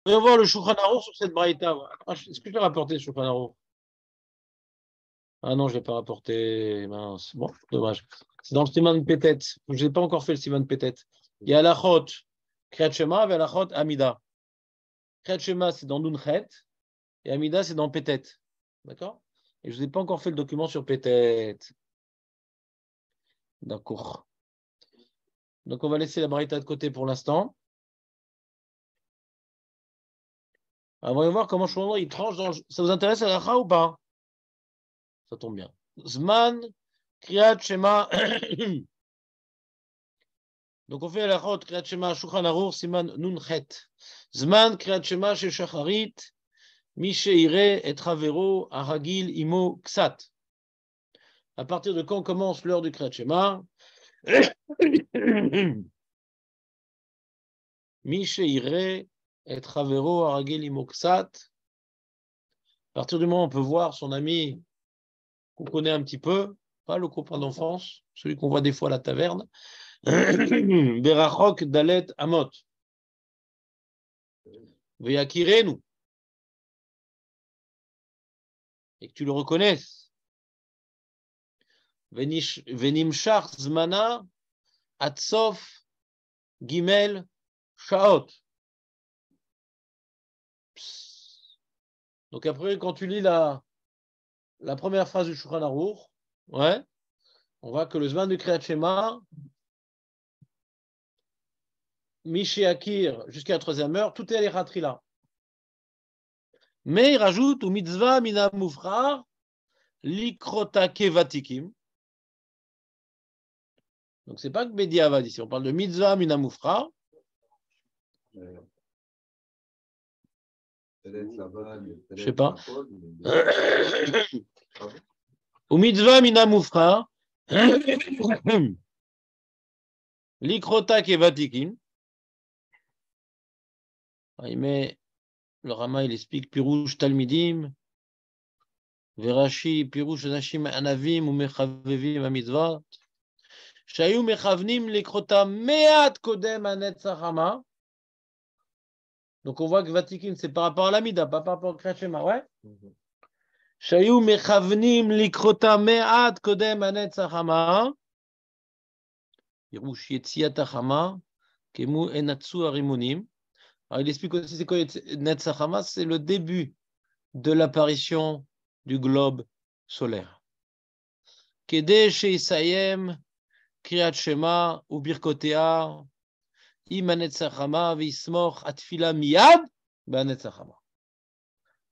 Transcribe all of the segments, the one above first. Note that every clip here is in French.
On va voir le Shulchan Aruch sur cette braïta. Est-ce que je l'ai rapporté, le Shulchan Aruch? Ah non, je ne l'ai pas rapporté. Mince. Bon, dommage. C'est dans le Siman Pétet. Je n'ai pas encore fait le Siman Pétet. Il y a Alachot Kriyat Shema et Alachot Amida. Kriyat Shema, c'est dans Nunchet. Et Amida, c'est dans Pétet. D'accord? Et je ne vous ai pas encore fait le document sur Pétet. D'accord. Donc, on va laisser la braïta de côté pour l'instant. Alors, voyons voir comment Shlomo il tranche dans. Ça vous intéresse à la ou pas? Ça tombe bien. Zman, Kriyat Shema. Donc on fait la chot Kriyat Shema Shulchan Aruch Siman Nunchet. Zman Kriyat Shema Shel Shacharit Mi Sheireh et Travero Aragil Imo Ksat. À partir de quand commence l'heure du Kriyat Shema? Mi Sheireh et Travero Aragil Imo Ksat. À partir du moment où on peut voir son ami qu'on connaît un petit peu, pas le copain d'enfance, celui qu'on voit des fois à la taverne. Berachok Dalet Amot. Veyakirenu. Et que tu le reconnaisses. Venimshach Zmana Atsof Gimel Shaot. Donc après, quand tu lis la première phrase du Shulchan Aruch, ouais, on voit que le Zman du Kriyat Shema, Miché Akir jusqu'à la troisième heure, tout est à là. Mais il rajoute ou mitzvah mina mufrar likrota kevatikim. Donc c'est pas que Bediavad ici, on parle de mitzvah mina mufrar. Je sais pas. Ou mitzvah mina mufrar likrota kevatikim. Mais le Rama il explique Pirouche Talmidim. Verashi, Pirouche Nashim Anavim ou Mechavevim Amitzvot. Shayu Mechavnim Likrota Meat Kodem Anetzach Hama. Donc on voit que Vatikin, c'est par rapport à l'Amida, pas par rapport au Kriyat Shema, ouais. Shayu Mechavnim Likrota Meat Kodem Anetzach Hama. Pirouche Yetziat Hama. Kemu Enatsu Arimunim. Alors il explique aussi c'est quoi Netzach Hama, c'est le début de l'apparition du globe solaire. Kede sheisayem kriyat shema ou birkotea imanetzachama vismoch atfila miyad banetzachama.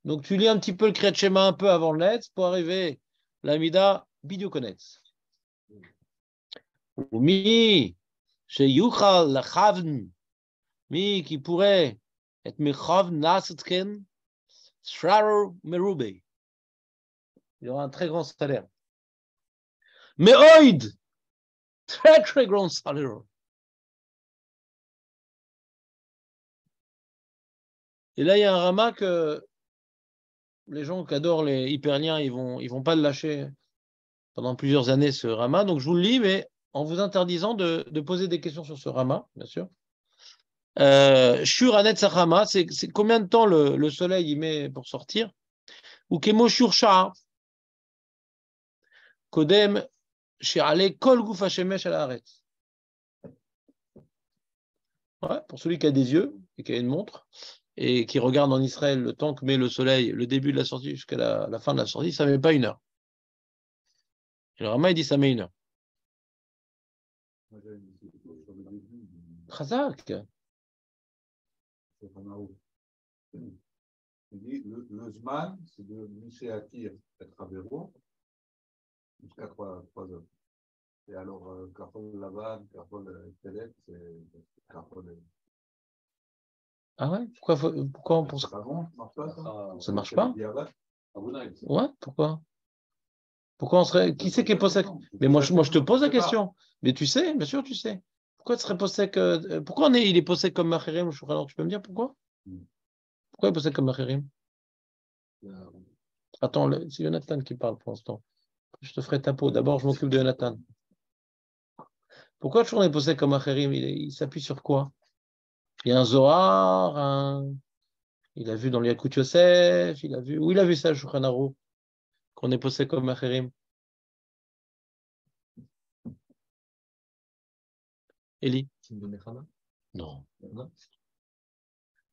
Donc tu lis un petit peu le kriyat shema un peu avant le netz pour arriver l'amida bidoukonetz. Mi sheyuchal lachavn mi qui pourrait être mechavn nasatken shrar merube. Il y aura un très grand salaire. Mais oid, très très grand salaire. Et là, il y a un Rama que les gens qui adorent les hyperliens, ils vont pas le lâcher pendant plusieurs années, ce Rama. Donc, je vous le lis, mais en vous interdisant de poser des questions sur ce Rama, bien sûr. Shur Anet Rama, c'est combien de temps le soleil y met pour sortir? Ou Kemo Shur Shah, Kodem She'ale Kol Guf Hashemesh Al Haaretz. Ouais, pour celui qui a des yeux et qui a une montre et qui regarde en Israël le temps que met le soleil, le début de la sortie jusqu'à la fin de la sortie, ça ne met pas 1 heure. Et le Rama, il dit ça met 1 heure. Chazak. Le Zman, c'est de Miché Akir et Travero jusqu'à 3 heures. Et alors, Carpol Lavan, Carpol Telet, c'est Carpol. Ah ouais? Pourquoi on pense que ça marche pas? Ouais, pourquoi? Pourquoi on serait. Qui c'est qui est possède? Mais moi, je te pose la question. Mais tu sais, bien sûr, tu sais. Pourquoi tu serais possède pourquoi il est possède comme Macherim? Alors, tu peux me dire pourquoi? Pourquoi il est possède comme Macherim? Attends, c'est Jonathan qui parle pour l'instant. Je te ferai ta peau. D'abord, je m'occupe de Jonathan. Pourquoi toujours on est possède comme Macherim? Il s'appuie sur quoi? Il y a un Zohar, Il a vu dans le Yakut Yosef, il a vu. Où il a vu ça, Shulchan Aruch, qu'on est posé comme Acherim? Eli? Non.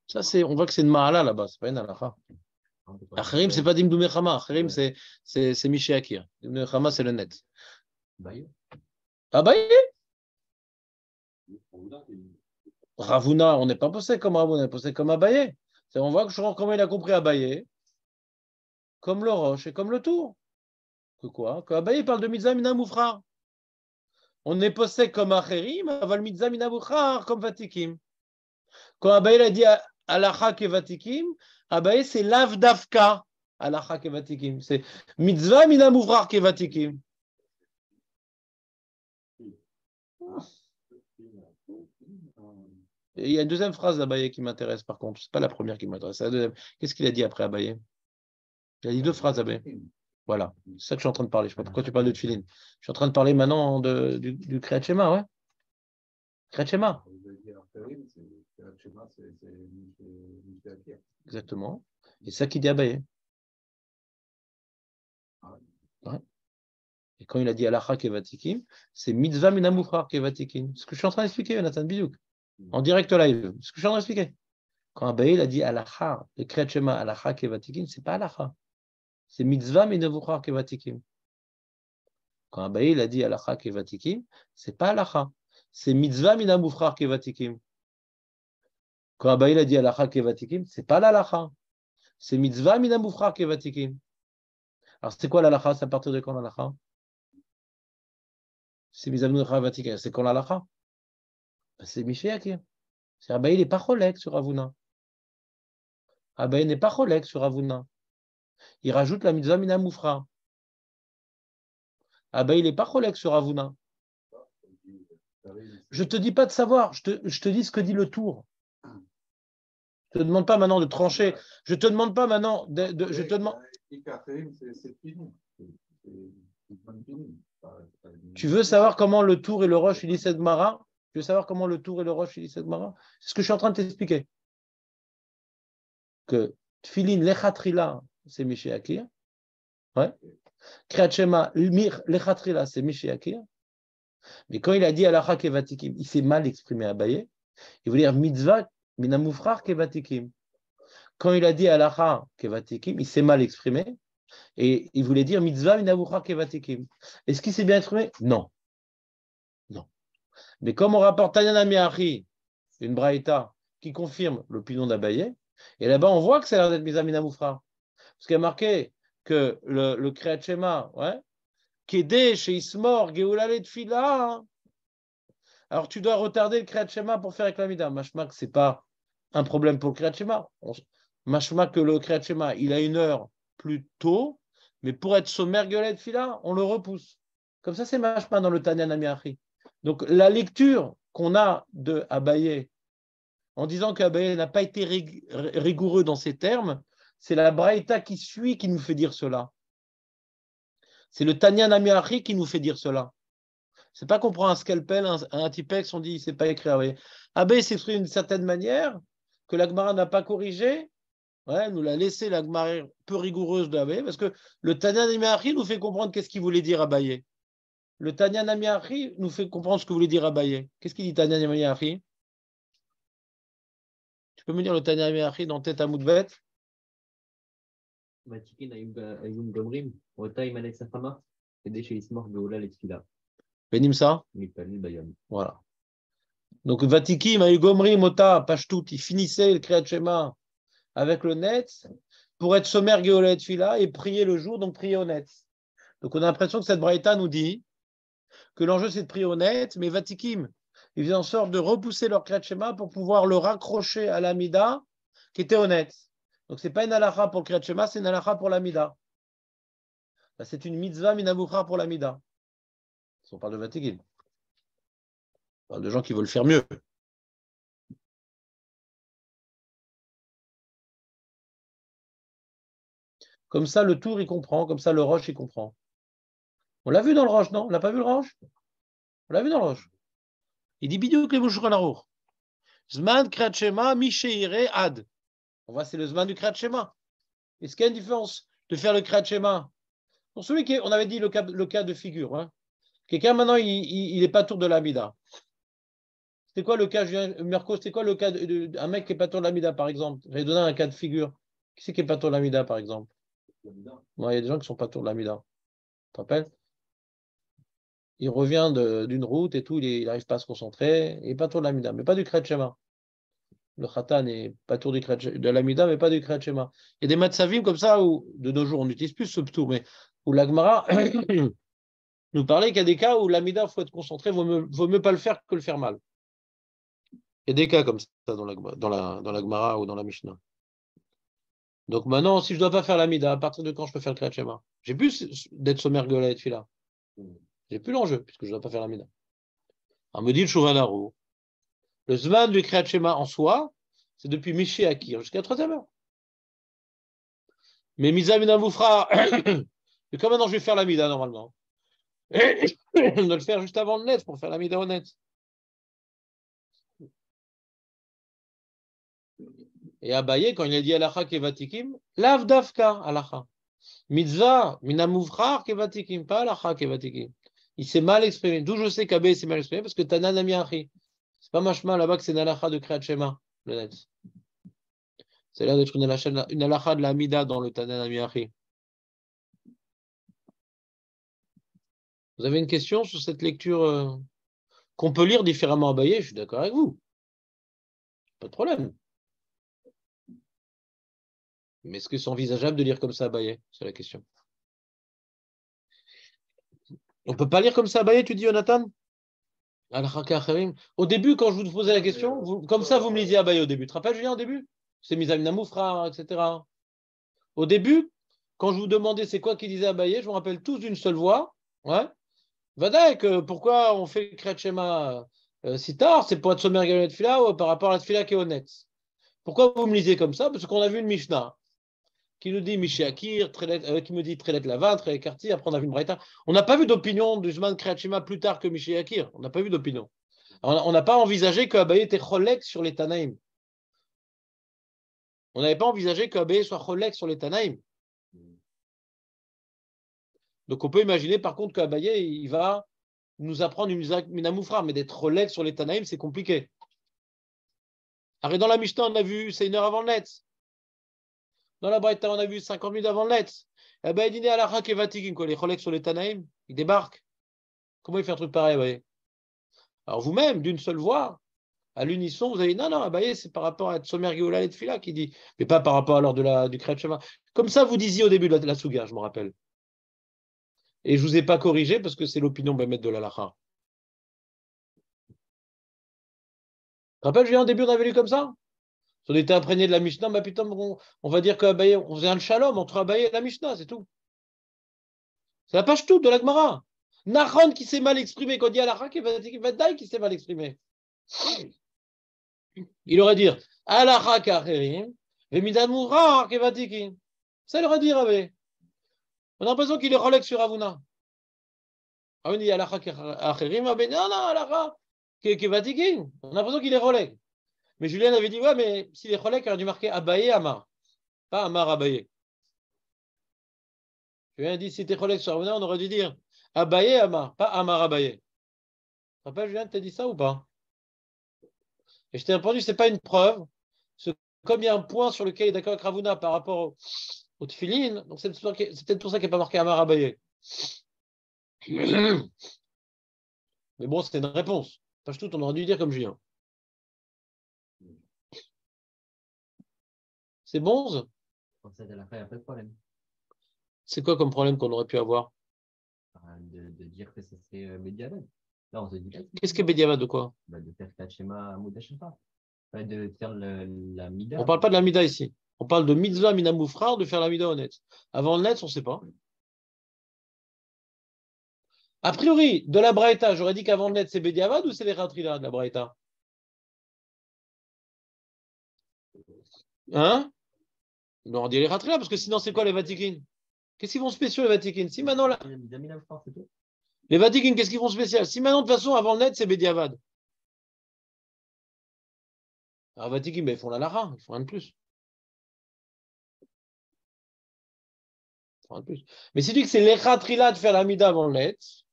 Ça, on voit que c'est une Mahala là-bas, c'est pas une Halacha. Acherim, c'est pas Dimdu Mechama. Acherim, c'est Miché Akir. Dimdu Mechama, c'est le net. Abaye? Ravuna, on n'est pas posé comme Ravuna, on est posé comme Abaye. On voit que je comment il a compris Abaye, comme le Roche et comme le Tour. Que quoi? Que Abaye parle de Mitzvah Mina Moufrar. On est posé comme Acherim, aval Mitzvah Mina Moufrar, comme Vatikim. Quand Abaye a dit Alacha ke Vatikim, Abaye c'est Lav Davka. Alacha ke Vatikim. C'est Mitzvah Mina Moufrar ke Vatikim. Et il y a une deuxième phrase d'Abaye qui m'intéresse par contre. Ce n'est pas la première qui m'intéresse. La deuxième. Qu'est-ce qu'il a dit après Abaye? Il a dit deux phrases Abaye. Voilà. C'est ça que je suis en train de parler. Je ne sais pas pourquoi tu parles de Tfilin. Je suis en train de parler maintenant du Kriyat Shema, ouais. Kriyat Shema. Exactement. Et ça qui dit Abaye. Ouais. Et quand il a dit Alacha Kevatikim, c'est Mitzvah Minamufrar Kevatikim. Ce que je suis en train d'expliquer, Nathan Bidouk. En direct live. Ce que je suis en train d'expliquer. Quand Abaye il a dit Alacha, le Kriyat Shema, Alacha Kevatikim, ce n'est pas Alacha. C'est Mitzvah Minamufrar Kevatikim. Quand Abaye il a dit Alacha Kevatikim, ce n'est pas Alacha. C'est Mitzvah Minamufrar Kevatikim. Quand Abaye il a dit Alacha Kevatikim, ce n'est pas l'Alacha. C'est Mitzvah Minamufrar Kevatikim. Alors c'est quoi l'Alacha? C'est à partir de quand l'Alacha? C'est Mitzvah Minamufrar Kevatikim. C'est quand l'Alacha? C'est Miché Akir. C'est Abaye n'est pas cholek sur Ravuna. Abaye n'est pas cholek sur Ravuna. Il rajoute la Mitzvah Minamufrar. Abaye n'est pas cholek sur Ravuna. Je ne te dis pas de savoir, je te dis ce que dit le tour. Je ne te demande pas maintenant de trancher. Je ne te demande pas maintenant je te demande. Tu veux savoir comment le tour et le roche il dit cette Gemara? Tu veux savoir comment le tour et le roche il dit cette Gemara? C'est ce que je suis en train de t'expliquer. Que Tfilin Lechatrila, c'est Miché Akir. Ouais. Kriyat Shema Lechatrila, c'est Miché Akir. Mais quand il a dit Alacha Kevatikim, il s'est mal exprimé à Abaye. Il voulait dire Mitzvah Minamufrar Kevatikim. Quand il a dit Alacha Kevatikim, il s'est mal exprimé. Et il voulait dire Mitzvah Minamufrar Kevatikim. Est-ce qu'il s'est bien exprimé? Non. Non. Mais comme on rapporte Tanya Miachi, une braïta qui confirme l'opinion d'Abaye, et là-bas on voit que ça a l'air d'être Mitzvah Minamufrar. Parce qu'il y a marqué que le Kriyat Shema, ouais, Kedé chez Ismor, Geoulale Tfila. Alors tu dois retarder le Kriyat Shema pour faire avec l'Amida. Mashma que ce n'est pas un problème pour le Kriyat Shema. Mashma que le Kriyat Shema, il a une heure plus tôt, mais pour être sommaire Geoulale Tfila, on le repousse. Comme ça, c'est Mashma dans le Tanya Namiachi. Donc la lecture qu'on a de Abaye, en disant qu'Abaye n'a pas été rigoureux dans ses termes, c'est la Braïta qui suit qui nous fait dire cela. C'est le Tanya Namiachi qui nous fait dire cela. C'est pas qu'on prend un scalpel, un Tipex, on dit c'est pas écrit. Abaye s'exprime d'une certaine manière que la Gemara n'a pas corrigé. Ouais, nous l'a laissé la Gemara peu rigoureuse d'Abaye parce que le Tanya Namiachi nous fait comprendre qu'est-ce qu'il voulait dire Abaye. Le Tanya Namiachi nous fait comprendre ce que voulait dire Abaye. Qu'est-ce qu'il dit Tanya Namiachi? Tu peux me dire le Tanya Namiachi dans Tête à Moudbet? Vatikin Ayum Gomrim, Ota Imalek Safama, et chez Ismor Geoula Letfila. Benimsa? Voilà. Donc Vatikim Ayum Gomrim, Ota, Pashtout, il finissait le Kriyat Shema avec le Netz pour être sommaire Geoula Letfila et prier le jour, donc prier au Netz. Donc on a l'impression que cette braïta nous dit que l'enjeu c'est de prier au Netz, mais Vatikim, ils faisaient en sorte de repousser leur Kriyat Shema pour pouvoir le raccrocher à l'Amida qui était au Netz. Donc, ce n'est pas une halakha pour le Kriyat Shema, c'est une halakha pour l'Amida. C'est une mitzvah minamufrar pour l'Amida. Si on parle de Vatikim. On parle de gens qui veulent faire mieux. Comme ça, le tour, il comprend. Comme ça, le roche, il comprend. On l'a vu dans le roche, non? On l'a pas vu le roche? On l'a vu dans le roche. Il dit Bidiuk le Shulchan Aruch. Zman Kriyat Shema, Misheire Ad. On voit, c'est le Zman du Kriyat Shema. Est-ce qu'il y a une différence de faire le Kriyat Shema? Pour celui qui, on avait dit le cas de figure. Hein. Quelqu'un maintenant, il est pas tour de l'Amida. C'était quoi le cas, Mirko, c'était quoi le cas d'un mec qui est pas tour de l'Amida, par exemple? J'avais donné un cas de figure. Qui c'est qui est pas tour de l'Amida, par exemple? Ouais, il y a des gens qui sont pas tour de l'Amida. Tu te rappelles? Il revient d'une route et tout, il n'arrive pas à se concentrer. Il n'est pas tour de l'Amida, mais pas du Kriyat Shema. Le Khatan n'est pas tour de l'Amida, mais pas du Kriyat Shema. Il y a des matzavim comme ça où, de nos jours, on n'utilise plus ce ptour, mais où l'Agmara nous parlait qu'il y a des cas où l'Amida, il faut être concentré, vaut mieux pas le faire que le faire mal. Il y a des cas comme ça dans la Gemara ou dans la Mishnah. Donc maintenant, si je ne dois pas faire l'Amida, à partir de quand je peux faire le Kriyat Shema? J'ai plus d'être sommaire Gola et Tfila. J'ai plus l'enjeu, puisque je ne dois pas faire l'Amida. On me dit le Shouvan. Le Zman du Kriyat Shema en soi, c'est depuis Miché Akir jusqu'à la 3e heure. Mais Mizamina Moufra, et comme maintenant je vais faire l'Amida normalement, on doit le faire juste avant le net pour faire l'Amida honnête. Et Abaye, quand il a dit Alacha Kevatikim, Lav Davka Alacha. Mitzvah, Minamoufra Kevatikim, pas Alacha Kevatikim. Il s'est mal exprimé. D'où je sais qu'Abaye s'est mal exprimé, parce que Tanan Amiachi. C'est pas machma là-bas que c'est une Alacha de Kriyat Shema, le net. C'est là d'être une Alacha de l'Amida dans le Tanan Amiachi. Vous avez une question sur cette lecture qu'on peut lire différemment à Abaye? Je suis d'accord avec vous. Pas de problème. Mais est-ce que c'est envisageable de lire comme ça à Abaye? C'est la question. On ne peut pas lire comme ça à Abaye, tu dis, Jonathan? Au début, quand je vous posais la question, comme ça, vous me lisiez à Abaye au début. Tu te rappelles, Julien, au début? C'est Mizamina Moufra, etc. Au début, quand je vous demandais c'est quoi qui disait Abaye, je me rappelle tous d'une seule voix. Ouais. Vadaïk, pourquoi on fait le Kriyat Shema si tard? C'est pour être sommaire Galet Tfila ou par rapport à la Tfila qui est honnête? Pourquoi vous me lisez comme ça? Parce qu'on a vu une Mishnah qui nous dit Miché Akir, qui me dit Trelet Lavan, Trelet Karti, après on a vu une Braïta. On n'a pas vu d'opinion du Zman Kriyat Shema plus tard que Miché Akir. On n'a pas vu d'opinion. On n'a pas envisagé qu'Abaye était Cholek sur les Tanaïm. On n'avait pas envisagé qu'Abaye soit Cholek sur les Tanaïm. Donc on peut imaginer par contre qu'Abaye, il va nous apprendre une Minamoufra, mais d'être Cholek sur les Tanaïm, c'est compliqué. Arrête, dans la Mishnah, on a vu, c'est 1 heure avant le net. Dans la Braïta, on a vu 50 minutes avant le net. Abaye dîner à la Chak et Vatikin, quoi, les Cholek sur les Tanaïm, ils débarquent. comment il fait un truc pareil, Abaye? Alors vous-même, d'une seule voix, à l'unisson, vous avez dit non, non, Abaye, c'est par rapport à Tsomer Géoula et Tfila qui dit, mais pas par rapport à l'heure du Kriyat Shema. Comme ça, vous disiez au début de la Souga, je me rappelle. Et je ne vous ai pas corrigé parce que c'est l'opinion Bémet de l'Alacha. Tu te rappelles, Julien, au début, on avait lu comme ça? Si on était imprégné de la Mishnah, bah putain, on va dire qu'Abaye, on faisait un shalom entre Abaye et la Mishnah, c'est tout. C'est la page toute de la Gemara. Nahon qui s'est mal exprimé, quand il dit Alacha Vadaï qui s'est mal exprimé. Il aurait dit Alacha Kacherim, Vemidan Moura Kevatikin. Ça, il aurait dit Abaye. On a l'impression qu'il est Rolex sur Avuna. On dit Alacha Kacherim, Abaye, non, non, Alacha Kevatikin. On a l'impression qu'il est Rolex. Mais Julien avait dit, ouais, mais s'il est Rolex, il aurait dû marquer Abaye Amar. Pas Amar Abaye. Julien a dit, si c'était Rolex sur Avuna, on aurait dû dire Abaye Amar, pas Amar Abaye. Tu te rappelles, Julien, tu as dit ça ou pas? Et je t'ai répondu, ce n'est pas une preuve. Comme il y a un point sur lequel il est d'accord avec Ravuna par rapport au tefilin, donc c'est peut-être pour ça qu'il n'est pas marqué Amar Abaye. Mais bon, c'était une réponse. Pas tout, on aurait dû dire comme Julien. C'est bon? Pour ça, il n'y a pas de problème. C'est quoi comme problème qu'on aurait pu avoir? De dire que ça serait Bediavad. Là, on se dit. Qu'est-ce que Bediavad de quoi? De faire le schéma Moudachapa. De faire la Mida. On ne parle pas de la Mida ici. On parle de Mitzvah Minamoufrar, de faire la Mida honnête. Avant le net, on ne sait pas. A priori, de la Braïta, j'aurais dit qu'avant le net, c'est Bediavad ou c'est les Ratrila de la Braïta? Hein? On aurait dit les Ratrila, parce que sinon, c'est quoi les Vatikin? Qu'est-ce qu'ils font spéciaux, les Vatikin? Si maintenant, là... Les Vatikin, qu'est-ce qu'ils font spécial? Si maintenant, de toute façon, avant le net, c'est Bediavad. Alors, Vatikin, ben, ils font la Lara, ils font rien de plus. Mais si tu dis que c'est l'Echatrila de faire la Mida avant le Netz,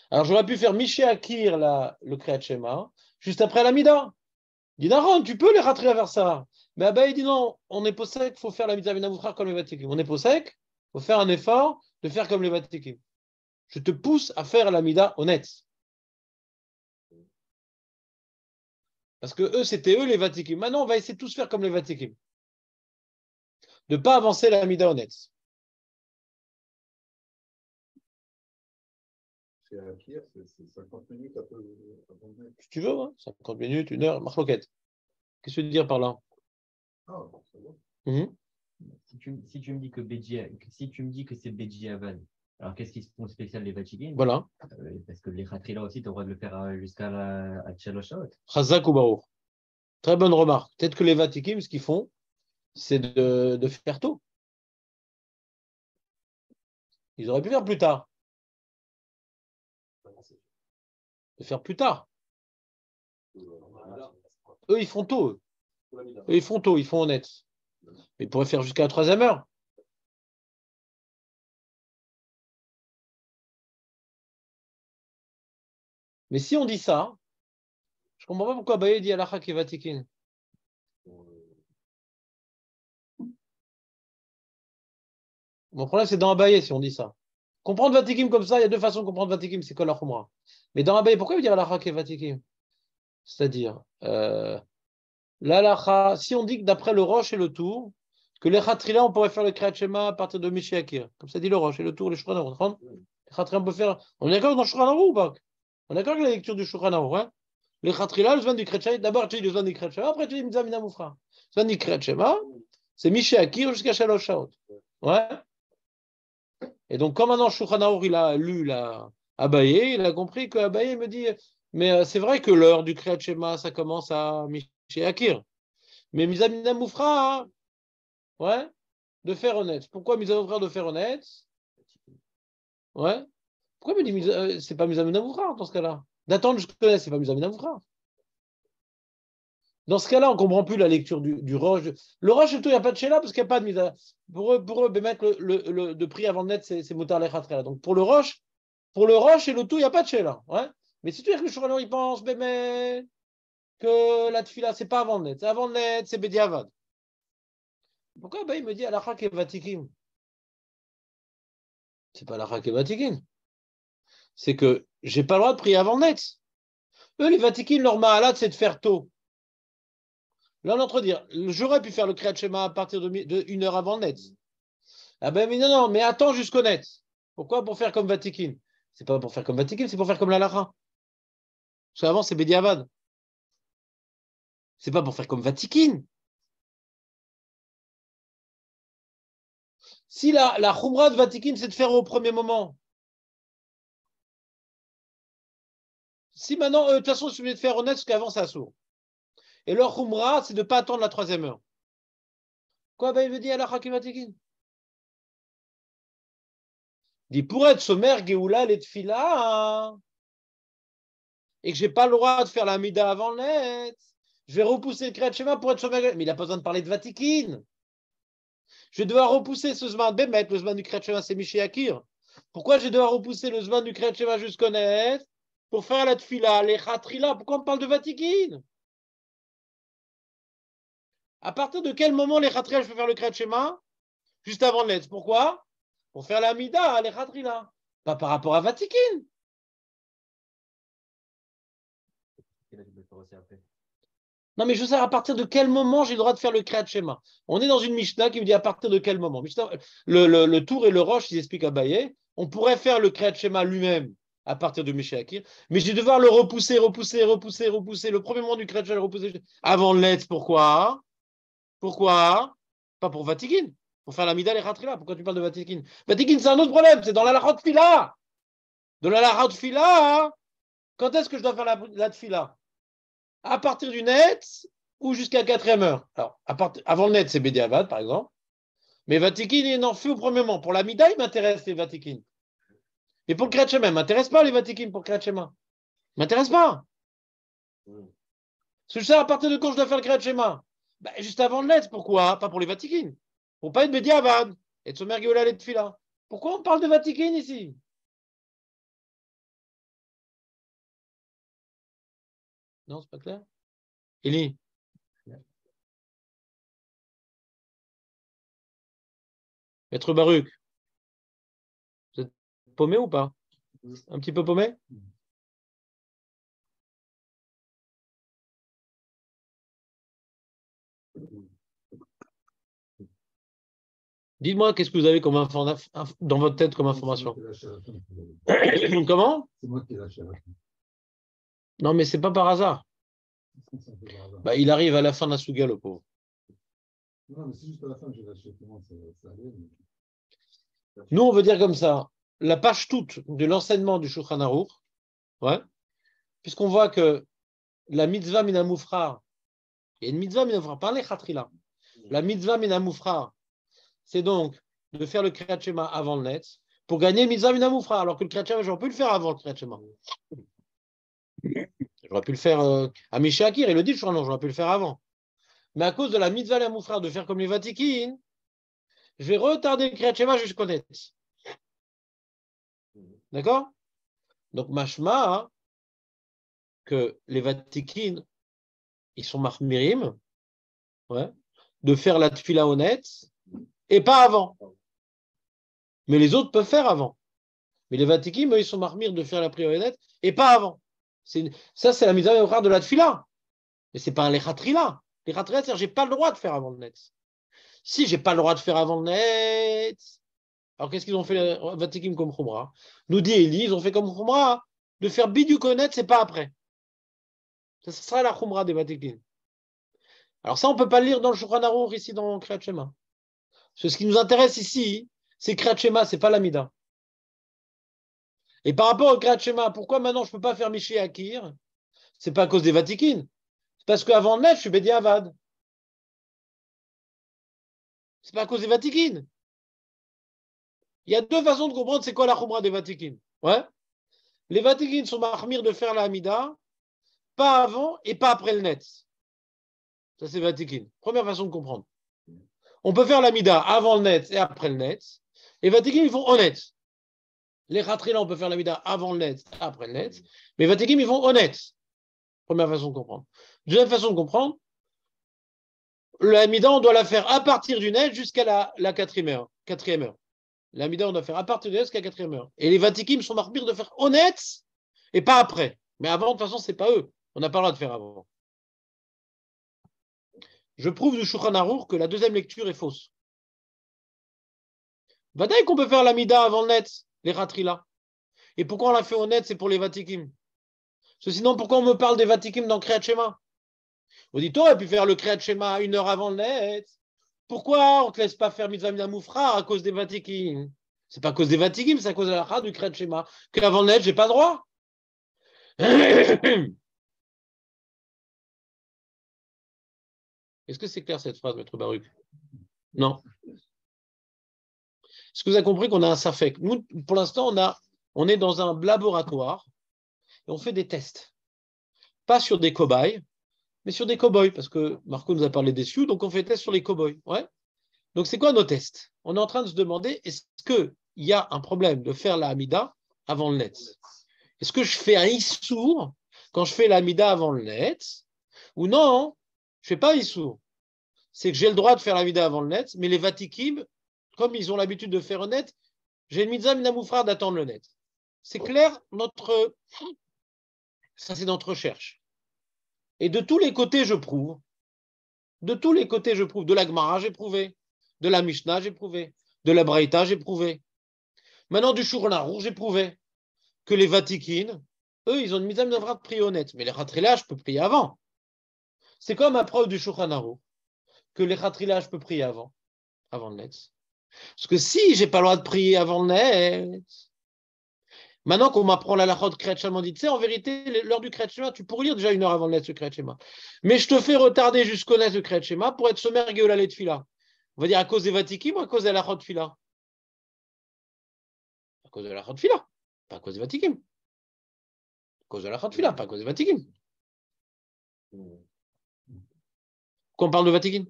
alors j'aurais pu faire Miché Akir le Kriyat Shema juste après la Mida. Il dit Naron, tu peux l'Echatrila vers ça. Mais Abba il dit non, on est possèque, il faut faire la Mida Benamouchar comme les Vatikim. On est possèque, il faut faire un effort de faire comme les Vatikim. Je te pousse à faire la Mida honnête. Parce que eux, c'était eux les Vatikim. Maintenant, on va essayer de tous faire comme les Vatikim. De ne pas avancer la Mida honnête. C'est à Kiev, c'est 50 minutes avant le Netz. Si tu veux, hein, 50 minutes, 1 heure, marloquette. Qu'est-ce que tu veux dire par là? Ah, c'est bon. Si tu me dis que si tu me dis que c'est Beji Avan, alors qu'est-ce qu'ils font spécial les Vatikim? Voilà. Parce que les Khatrila aussi, tu as le droit de le faire jusqu'à la Tchaloshot. Chazak ou Baruch. Très bonne remarque. Peut-être que les Vatikim, ce qu'ils font, c'est de faire tôt. Ils auraient pu faire plus tard. De faire plus tard. Eux, ils font tôt. Eux, ils font tôt, ils font honnête. Mais ils pourraient faire jusqu'à la 3e heure. Mais si on dit ça, je ne comprends pas pourquoi Abaye dit Alakha qui est Vatikin. Mon problème, c'est dans Abaye si on dit ça. Comprendre Vatikim comme ça, il y a 2 façons de comprendre Vatikim, c'est Kol HaChumra. Mais dans Abaye, pourquoi il veut dire Alakha qui est Vatikim? C'est-à-dire, l'Alakha, si on dit que d'après le Roche et le Tour, que les Khatrila, on pourrait faire le Kriyat Shema à partir de Miché Akir. Comme ça dit le Roche et le Tour, les Shulchan Aruch. Les Khatrila, on peut faire. On est d'accord dans le Shulchan Aruch ou pas? On est d'accord avec la lecture du Shulchan Aruch, hein? Les Khatrila, le Zvan du Kriyat Shema, d'abord tu dis le Zvan du Kriyat Shema, après tu dis Mitzvah Mina Mufra. Le Zvan du Kriyat Shema, c'est Miché Akir jusqu'à Shalosh Shaot. Ouais? Et donc, comme maintenant Shulchan Aruch, il a lu la Abaye, il a compris que Abaye me dit, mais c'est vrai que l'heure du Kriyat Shema, ça commence à Miché Akir. Mais Mizamina Moufra, ouais, de faire honnête. Pourquoi Mizamina Moufra de faire honnête? Ouais. Pourquoi me dit c'est pas Mizamina Moufra dans ce cas-là? D'attendre je connais, c'est pas Mizamina Moufra. Dans ce cas-là, on ne comprend plus la lecture du Roche. Le Roche, il n'y a pas de Sheila parce qu'il n'y a pas de Mizamina. Pour eux mettre de prix avant de net, c'est Moutar Lechatrela. Donc pour le Roche et le tout, il n'y a pas de Sheila. Ouais. Mais si tu dis que le Shouchan il pense, mais que la tfila, c'est pas avant le net. C'est avant le net, c'est Bediavad. Pourquoi il me dit Alakha ke Vatikim? C'est pas Alakha ke Vatikim. C'est que j'ai pas le droit de prier avant le net. Eux, les Vatikim, leur ma'alat, c'est de faire tôt. Là, on est en train de dire, j'aurais pu faire le Kriyat Shema à partir de 1 heure avant le net. Ah ben, mais non, mais attends jusqu'au net. Pourquoi? Pour faire comme Vatikim. C'est pas pour faire comme Vatikim, c'est pour faire comme l'Alakha. Parce qu'avant, c'est Bediavad. C'est pas pour faire comme Vatikim. Si la Khumra de Vatikim, c'est de faire au premier moment. Si maintenant, de toute façon, je suis de faire honnête, parce qu'avant, ça sourd. Et leur Khumra, c'est de ne pas attendre la 3e heure. Quoi, ben, il veut dire Alakha ke Vatikim. Il dit, pour être sommaire, Géoula, les tfila, et que je n'ai pas le droit de faire la Mida avant le net, je vais repousser le Kriyat Shema pour être sommaire. Mais il n'a pas besoin de parler de Vatikin. Je vais devoir repousser ce Zman Bémet, le Zman du Kriyat Shema, c'est Miché Akir. Pourquoi je vais devoir repousser le Zman du Kriyat Shema jusqu'au net pour faire la tfila, les Khatrila? Pourquoi on parle de Vatikin? À partir de quel moment les Khatrila, je peux faire le Kriyat Shema? Juste avant le net. Pourquoi? Pour faire la Mida, les Khatrila. Pas par rapport à Vatikin. Non, mais je sais à partir de quel moment j'ai le droit de faire le Kriyat Shema. On est dans une Mishnah qui me dit à partir de quel moment. Le Tour et le Roche, ils expliquent à Baye, on pourrait faire le Kriyat Shema lui-même à partir de Miché Akir, mais je vais devoir le repousser. Le premier moment du Kriyat Shema, le repousser avant le Letz. Pourquoi? Pas pour Vatikin. Pour faire la Mida et Khatrila. Pourquoi tu parles de Vatikin? Vatikin, c'est un autre problème. C'est dans la Lachot Fila. De la Lachot Fila, quand est-ce que je dois faire la Tfila? À partir du net ou jusqu'à 4e heure. Alors, avant le net, c'est Bediavad, par exemple. Mais Vatikin, il en fait au premier moment. Pour la Mida, il m'intéresse, les Vatikin. Mais pour le Kriyat Shema, il ne m'intéresse pas, les Vatikin, pour le Kriyat Shema. Il ne m'intéresse pas. Parce que je sais à partir de quand je dois faire le Kriyat Shema. Juste avant le net, pourquoi? Pas pour les Vatikin. Pour ne pas être Bediavad. Et Tzomer Geoula les Tfila. Pourquoi on parle de Vatikin ici? Non, c'est pas clair. Eli. Maître Baruch. Vous êtes paumé ou pas? Un petit peu paumé? Dites-moi, qu'est-ce que vous avez comme dans votre tête comme information? Comment? C'est moi qui ai lâché. Non, mais c'est pas par hasard. Bah, il arrive à la fin de la Souga, le pauvre. Non, mais c'est juste à la fin que j'ai lâché. Comment ça allait, mais... Nous, on veut dire comme ça, la page toute de l'enseignement du Shulchan Aruch, ouais, puisqu'on voit que la mitzvah minamoufra, il y a une mitzvah minamoufra, pas les khatrila. La mitzvah minamoufra, c'est donc de faire le Kriyat Shema avant le net pour gagner le mitzvah minamoufra, alors que le Kriyat Shema, j'aurais pu le faire avant le Kriyat Shema. J'aurais pu le faire à Misha Akir, il le dit, j'aurais pu le faire avant. Mais à cause de la mitzvah minamoufra, de faire comme les Vatikin, je vais retarder le Kriyat Shema jusqu'au net. D'accord? Donc, mashma, que les Vatikin, ils sont mahmirim, ouais, de faire la tfila honnête, et pas avant. Mais les autres peuvent faire avant. Mais les Vatikim, eux, ils sont mahmir de faire la prière honnête, et pas avant. Ça, c'est la mise en œuvre de la tfila. Mais c'est pas les khatrila. Les khatrila, c'est-à-dire j'ai pas le droit de faire avant le net. Si j'ai pas le droit de faire avant le net, alors qu'est-ce qu'ils ont fait les Vatikim comme Khumra? Nous dit Eli, ils ont fait comme Khumra, de faire biduk honnête, c'est pas après. Ça sera la Khumra des Vatikim. Alors ça, on ne peut pas le lire dans le Shulchan Aruch ici dans Kriyat Shema. Ce qui nous intéresse ici, c'est Kriyat Shema, ce n'est pas l'Amida. Et par rapport au Kriyat Shema, pourquoi maintenant je ne peux pas faire Miché Akir? Ce n'est pas à cause des Vatikin. C'est parce qu'avant le net, je suis Bedi Avad. Ce n'est pas à cause des Vatikin. Il y a deux façons de comprendre c'est quoi la Khumra des Vatikin. Ouais. Les Vatikin sont mahmir de faire la Amida, pas avant et pas après le net. Ça, c'est Vatikin. Première façon de comprendre. On peut faire l'Amida avant le net et après le net. Les Vatikin, ils font honnête. Les Khatrila, on peut faire l'Amida avant le net et après le net. Mais les Vatikim, ils font honnête. Première façon de comprendre. Deuxième façon de comprendre, l'Amida, on doit la faire à partir du net jusqu'à la quatrième heure. L'Amida, on doit faire à partir du net jusqu'à la quatrième heure. Et les Vatikim sont marqués de faire honnête et pas après. Mais avant, de toute façon, ce n'est pas eux. On n'a pas le droit de faire avant. Je prouve du Shulchan Aruch que la deuxième lecture est fausse. Vadaï qu'on peut faire l'Amida avant le net, les Khatrila. Et pourquoi on l'a fait honnête, c'est pour les Vatikim. Sinon, pourquoi on me parle des Vatikim dans Kriyat Shema? On dit, toi, on aurait pu faire le Kriyat Shema 1 heure avant le net. Pourquoi on ne te laisse pas faire Mitzvah Minamoufra à cause des Vatikim? C'est pas à cause des Vatikim, c'est à cause de la du Kriyat Shema. Qu'avant le net, j'ai pas le droit. Est-ce que c'est clair cette phrase, Maître Baruch? Non. Est-ce que vous avez compris qu'on a un safek? Nous, pour l'instant, on est dans un laboratoire et on fait des tests. Pas sur des cobayes, mais sur des cow-boys, parce que Marco nous a parlé des sioux, donc on fait des tests sur les cow-boys. Ouais. Donc c'est quoi nos tests? On est en train de se demander, est-ce qu'il y a un problème de faire la Hamida avant le net? Est-ce que je fais un issour quand je fais la Hamida avant le net? Ou non, je ne fais pas issour. C'est que j'ai le droit de faire la Hamida avant le net, mais les Vatikim, comme ils ont l'habitude de faire au net, j'ai une mitzvah minamoufra d'attendre le net. C'est clair, ça c'est notre recherche. Et de tous les côtés, je prouve. De tous les côtés, je prouve. De la Gemara, j'ai prouvé. De la Mishnah, j'ai prouvé. De la Braïta, j'ai prouvé. Maintenant, du Shulchan Aruch, j'ai prouvé que les Vatikin, eux, ils ont une mise en œuvre de prier honnête. Mais les Khatrila, je peux prier avant. C'est comme ma preuve du Shulchan Aruch, que les Khatrila, je peux prier avant le net. Parce que si j'ai pas le droit de prier avant le net, maintenant qu'on m'apprend la lachot Kriyat Shema, on dit, tu sais, en vérité, l'heure du Kriyat Shema, tu pourrais lire déjà 1 heure avant le net ce Kriyat Shema. Mais je te fais retarder jusqu'au net le Kriyat Shema pour être sommaire Geoula les Tfila. On va dire à cause des Vatikim ou à cause de la lachot Tfila? À cause de la lachot Tfila, pas à cause des Vatikim. À cause de la lachot Tfila, pas à cause des Vatikim. Qu'on parle de Vatikim.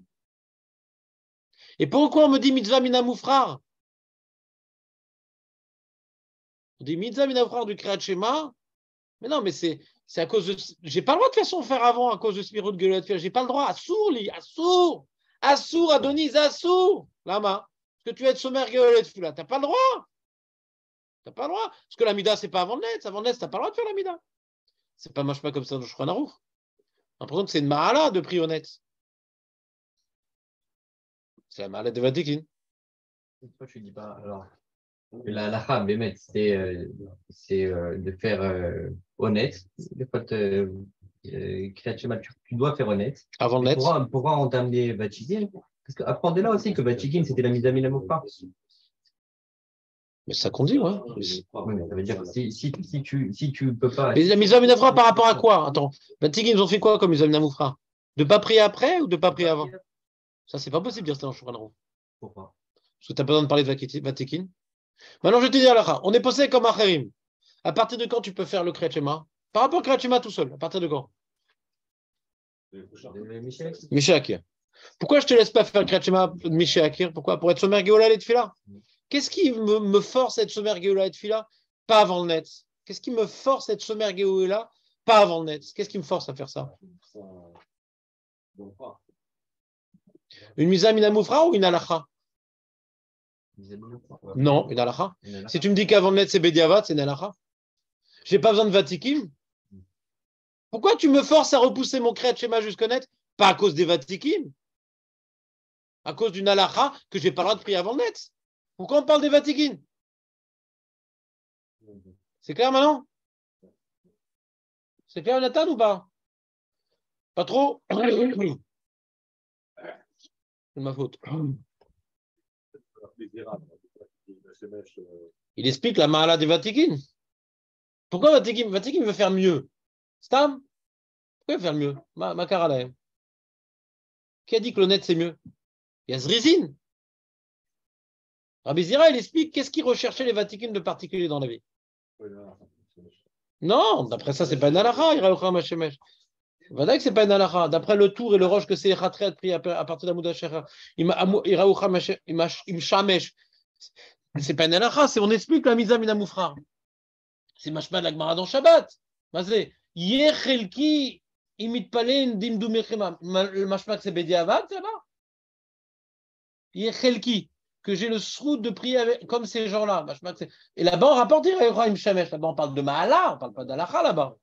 Et pourquoi on me dit mitzvah mina moufrar? On dit mitzvah mina moufrar du Kriyat Shema. Mais non, mais c'est à cause de. J'ai pas le droit de toute façon de faire avant à cause de Spirut Geolat Tfila. J'ai pas le droit. Assour, Assour, Adonis, Assour. Lama. Parce que tu vas être sommaire Geolat Tfila. T'as pas le droit. T'as pas le droit. Parce que la mida, c'est pas avant le net. Avant le net, t'as pas le droit de faire la mida. C'est pas marche pas comme ça dans Shulchan Aruch. J'ai l'impression que c'est une mahala de prix honnête. C'est la mahala de Vatikin. Pourquoi tu dis pas alors la halakha, Bémet, c'est de faire honnête. Des fois, Kriyat Shema, tu dois faire honnête. Avant le net. Pourquoi on t'a amené Vatchikin? Parce qu'apprendre là aussi que Vatchikin, c'était la mise à Milamokpa. Mais ça conduit, ouais. Oui, mais ça veut dire si tu peux pas. Mais la mise à Minafra par rapport à quoi? Attends, Vatikin, ils ont fait quoi comme mise à Minafra? De pas prier après ou de pas prier avant? Ça, c'est pas possible de dire ça en Shulchan Aruch. Pourquoi? Parce que tu n'as pas besoin de parler de Vatikin. Maintenant, je vais te dire là, on est posé comme Acherim. À partir de quand tu peux faire le Kriyat Shema? Par rapport au Kriyat Shema tout seul, à partir de quand? Mishéa Akir. Pourquoi je ne te laisse pas faire le Kriyat Shema de Mishéa Akir? Pourquoi? Pour être sommaire Geola et Tfila. Qu'est-ce qui me force à être sommaire Geola et Tfila? Pas avant le net. Qu'est-ce qui me force à être sommaire Geola? Pas avant le net. Qu'est-ce qui me force à faire ça? Une misa minamoufra ou une halakha? Non, une halakha. Si tu me dis qu'avant le net c'est Bediavat, c'est une halakha. Je n'ai pas besoin de Vatikim. Pourquoi tu me forces à repousser mon Kriyat Shema jusqu'au net? Pas à cause des Vatikim. À cause d'une halakha que je n'ai pas le droit de prier avant le net. Pourquoi on parle des Vatikim? C'est clair maintenant? C'est clair, Nathan, ou pas? Pas trop? C'est ma faute. Il explique la mahala des Vatikim. Pourquoi Vatikim veut faire mieux? Stam? Pourquoi il veut faire mieux? Makaraleh. Qui a dit que le net c'est mieux? Il y a Zrizin. Rabbi Zira, il explique qu'est-ce qu'il recherchait les Vatikim de particulier dans la vie. Non, d'après ça, c'est pas une halakha, Iraoucha Mashemesh. Vadaï que c'est pas une halakha. D'après le tour et le roche que c'est Khatret pris à partir d'Amoud Shecha, Iraoucha Mashemesh. C'est pas une halakha, c'est on explique la misa minamoufra. C'est mashma de la Gemara dans Shabbat. Mazé, Yechelki imit palen dimdu mechema. Le mashma que c'est Bediavad, c'est là-bas. Yechelki. Que j'ai le sroud de prier avec, comme ces gens-là. Et là-bas, on rapporte Iraoucha Shamesh. Là-bas, on parle de Mahala, on ne parle pas d'halakha là-bas.